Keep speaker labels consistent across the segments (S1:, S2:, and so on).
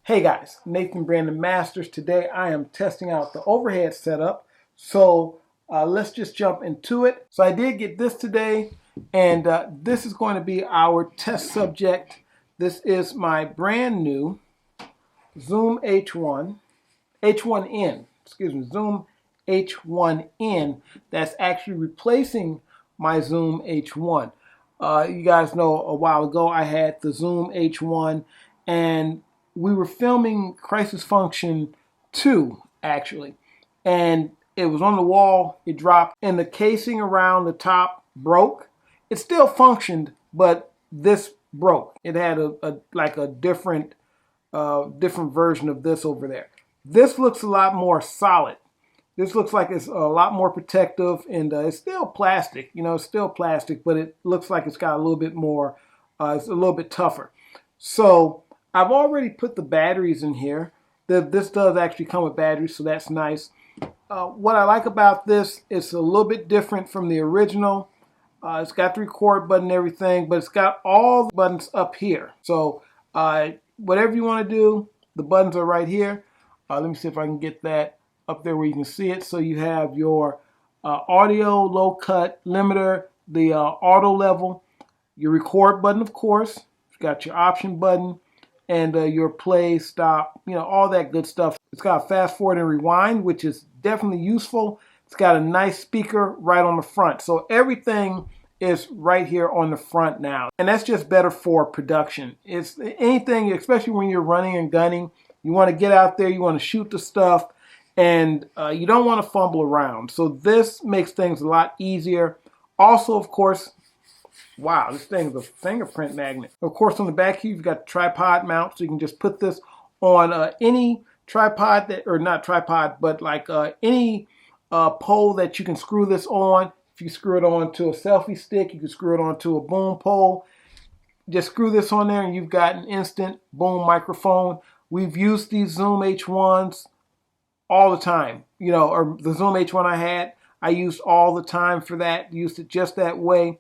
S1: Hey guys, Nathan Brandon Masters. Today I am testing out the overhead setup. So let's just jump into it. So I did get this today, and this is going to be our test subject. This is my brand new Zoom H1n, Zoom H1n that's actually replacing my Zoom H1. You guys know a while ago I had the Zoom H1, and we were filming Crisis Function 2 actually, and it was on the wall, it dropped, and the casing around the top broke. It still functioned, but this broke. It had a different version of this over there. This looks a lot more solid. This looks like it's a lot more protective, and it's still plastic. You know, it's still plastic, but it looks like it's got a little bit more, it's a little bit tougher. So I've already put the batteries in here. This does actually come with batteries, so that's nice. What I like about this, it's a little bit different from the original. It's got the record button and everything, but it's got all the buttons up here. So whatever you want to do, the buttons are right here. Let me see if I can get that up there where you can see it. So you have your audio, low cut, limiter, the auto level, your record button, of course. You've got your option button, and your play, stop, you know, all that good stuff. It's got fast forward and rewind, which is definitely useful. It's got a nice speaker right on the front. So everything is right here on the front now. And that's just better for production. It's anything, especially when you're running and gunning, you want to get out there, you want to shoot the stuff, and you don't want to fumble around. So this makes things a lot easier. Also, of course, wow, this thing is a fingerprint magnet. Of course, on the back here, you've got tripod mount, so you can just put this on any tripod that, or not tripod, but like any pole that you can screw this on. If you screw it onto a selfie stick, you can screw it onto a boom pole. Just screw this on there, and you've got an instant boom microphone. We've used these Zoom H1s all the time, you know, or the Zoom H1 I used all the time for that. Used it just that way.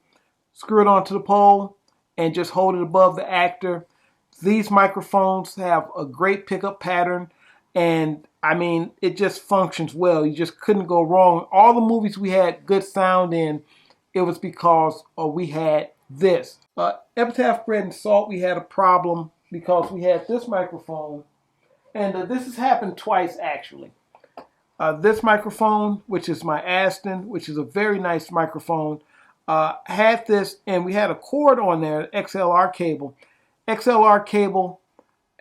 S1: Screw it onto the pole and just hold it above the actor. These microphones have a great pickup pattern, and I mean, it just functions well. You just couldn't go wrong. All the movies we had good sound in, it was because we had this. Epitaph Bread and Salt, we had a problem because we had this microphone, and this has happened twice actually. This microphone, which is my Aston, which is a very nice microphone, had this, and we had a cord on there, XLR cable. XLR cable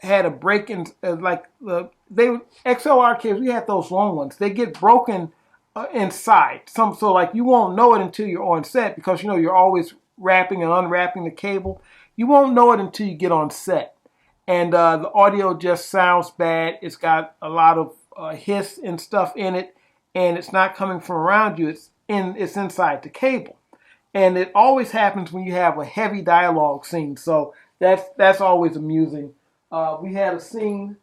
S1: had a break in, XLR cables, we had those long ones. They get broken inside. So like you won't know it until you're on set, because you know you're always wrapping and unwrapping the cable. You won't know it until you get on set. And the audio just sounds bad. It's got a lot of hiss and stuff in it, and it's not coming from around you. It's inside the cable. And it always happens when you have a heavy dialogue scene. So that's always amusing. We had a scene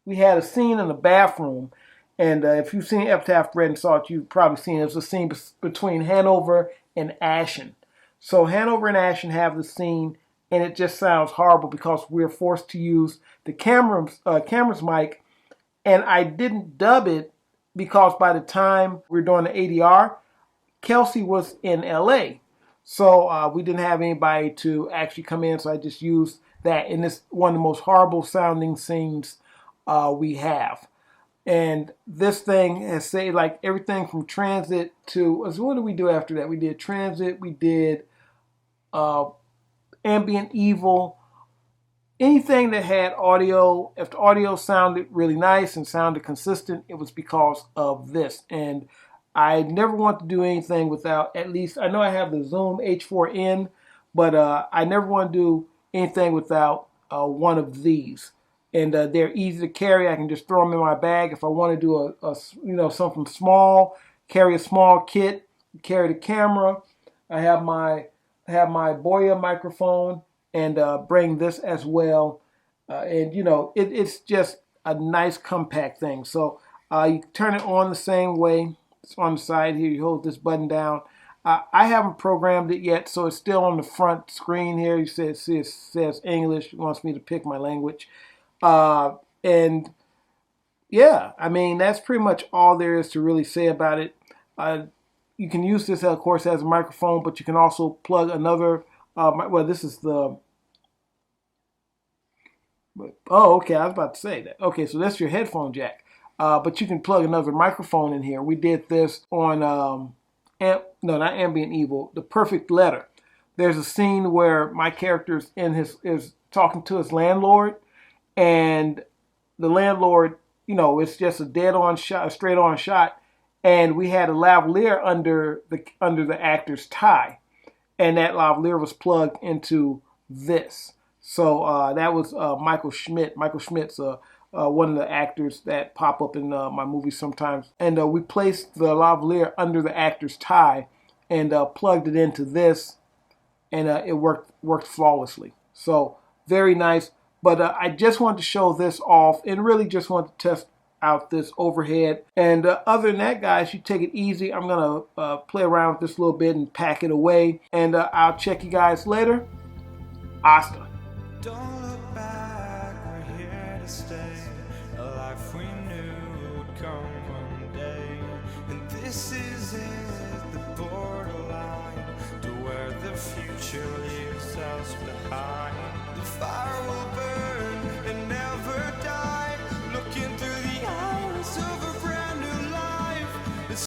S1: in the bathroom, and if you've seen Epitaph Bread and Salt, you've probably seen it was a scene between Hanover and Ashen. So Hanover and Ashen have the scene, and it just sounds horrible because we're forced to use the camera's mic, and I didn't dub it because by the time we were doing the ADR, Kelsey was in LA. So we didn't have anybody to actually come in, so I just used that. And it's one of the most horrible sounding scenes we have. And this thing has said like everything from transit to, so what did we do after that? We did transit, we did ambient evil, anything that had audio. If the audio sounded really nice and sounded consistent, it was because of this. And I never want to do anything without at least, I know I have the Zoom H1n, but I never want to do anything without one of these. And they're easy to carry. I can just throw them in my bag. If I want to do something small, carry a small kit, carry the camera. I have my Boya microphone, and bring this as well. And you know, it's just a nice compact thing. So you turn it on the same way. It's on the side here. You hold this button down. I haven't programmed it yet, so it's still on the front screen here. You see it says English. It wants me to pick my language. And yeah, I mean, that's pretty much all there is to really say about it. You can use this, of course, as a microphone, but you can also plug another. Well, this is the. Oh, okay. I was about to say that. Okay, so that's your headphone jack. But you can plug another microphone in here. We did this on, no, not Ambient Evil, The Perfect Letter. There's a scene where my character is talking to his landlord, and the landlord, it's just a dead-on shot, a straight-on shot, and we had a lavalier under the actor's tie, and that lavalier was plugged into this. So that was Michael Schmidt. Michael Schmidt's one of the actors that pop up in my movies sometimes. And we placed the lavalier under the actor's tie and plugged it into this, and it worked flawlessly. So very nice. But I just wanted to show this off and really just wanted to test out this overhead. And other than that, guys, you take it easy. I'm going to play around with this a little bit and pack it away. And I'll check you guys later. Hasta.
S2: Don't look back, we're here to stay. A life we knew would come one day. And this is it, the borderline to where the future leaves us.